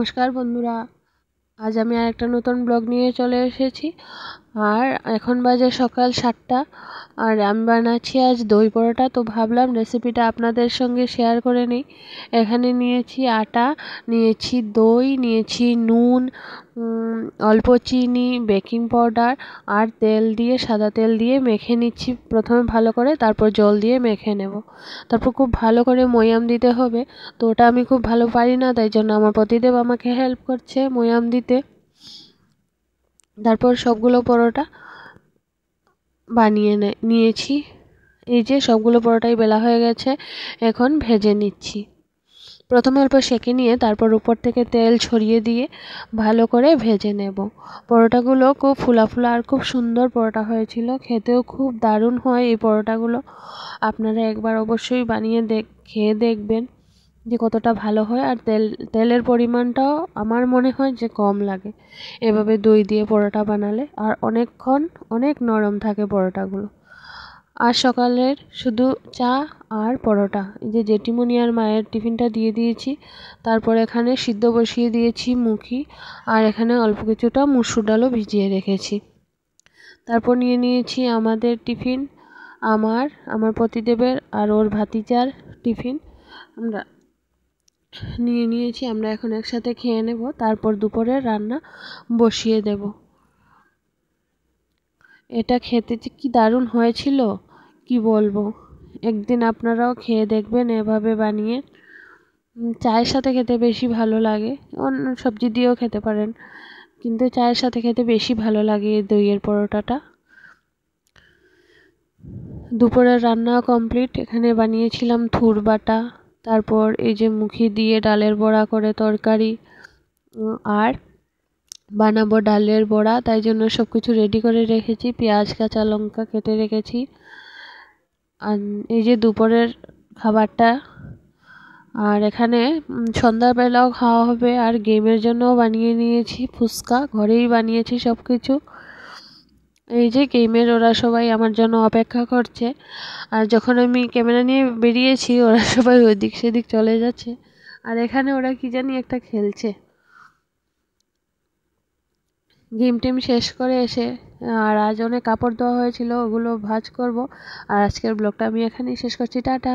নমস্কার বন্ধুরা, আজ আমি আরেকটা নতুন ব্লগ নিয়ে চলে এসেছি। আর এখন বাজে সকাল 7টা আর আমি বানাচ্ছি আজ দই পরোটা। তো ভাবলাম রেসিপিটা আপনাদের সঙ্গে শেয়ার করে নিই। এখানে নিয়েছি আটা, নিয়েছি দই, নিয়েছি নুন, অল্প চিনি, বেকিং পাউডার আর তেল দিয়ে, সাদা তেল দিয়ে মেখে নিচ্ছি প্রথমে ভালো করে, তারপর জল দিয়ে মেখে নেব। তারপর খুব ভালো করে ময়াম দিতে হবে। তো ওটা আমি খুব ভালো পারি না, তাই জন্য আমার পতিদেব আমাকে হেল্প করছে ময়াম দিতে। তারপর সবগুলো পরোটা বানিয়ে নিয়েছি। এই যে সবগুলো পরোটাই বেলা হয়ে গেছে, এখন ভেজে নিচ্ছি। প্রথমে অল্প সেঁকে নিয়ে তারপর উপর থেকে তেল ছড়িয়ে দিয়ে ভালো করে ভেজে নেব। পরোটাগুলো খুব ফুলা ফুলা আর খুব সুন্দর পরোটা হয়েছিল, খেতেও খুব দারুণ হয় এই পরোটাগুলো। আপনারা একবার অবশ্যই বানিয়ে খেয়ে দেখবেন যে কতটা ভালো হয়। আর তেলের পরিমাণটাও আমার মনে হয় যে কম লাগে এভাবে দই দিয়ে পরোটা বানালে, আর অনেক নরম থাকে পরোটাগুলো। আর সকালের শুধু চা আর পরোটা, এই যে জেঠিমণি আর মায়ের টিফিনটা দিয়ে দিয়েছি। তারপর এখানে সিদ্ধ বসিয়ে দিয়েছি মুখি, আর এখানে অল্প কিছুটা মুসুর ডালও ভিজিয়ে রেখেছি। তারপর নিয়ে নিয়েছি আমাদের টিফিন, আমার পতিদেবের আর ওর ভাতিজার টিফিন আমরা নিয়ে নিয়েছি। আমরা এখন একসাথে খেয়ে নেব, তারপর দুপুরের রান্না বসিয়ে দেব। এটা খেতে যে কি দারুণ হয়েছিল কি বলবো। একদিন আপনারাও খেয়ে দেখবেন এভাবে বানিয়ে। চায়ের সাথে খেতে বেশি ভালো লাগে, অন্য সবজি দিয়েও খেতে পারেন, কিন্তু চায়ের সাথে খেতে বেশি ভালো লাগে এই দইয়ের পরোটাটা। দুপুরের রান্না কমপ্লিট। এখানে বানিয়েছিলাম থুর বাটা, তারপর এই যে মুখি দিয়ে ডালের বড়া করে তরকারি, আর বানাবো ডালের বড়া, তাই জন্য সব কিছু রেডি করে রেখেছি। পেঁয়াজ কাঁচা লঙ্কা কেটে রেখেছি। আর এই যে দুপুরের খাবারটা। আর এখানে সন্ধ্যাবেলাও খাওয়া হবে, আর গেমের জন্যও বানিয়ে নিয়েছি ফুচকা, ঘরেই বানিয়েছি সব কিছু। এই যে গেমের ওরা সবাই আমার জন্য অপেক্ষা করছে, আর যখন আমি ক্যামেরা নিয়ে বেরিয়েছি ওরা সবাই ওইদিক সেদিক চলে যাচ্ছে। আর এখানে ওরা কি জানি একটা খেলছে। গেম টেম শেষ করে এসে আর আজ অনেক কাপড় ধোয়া হয়েছিল, ওগুলো ভাঁজ করব। আর আজকের ব্লগটা আমি এখানেই শেষ করছি। টাটা।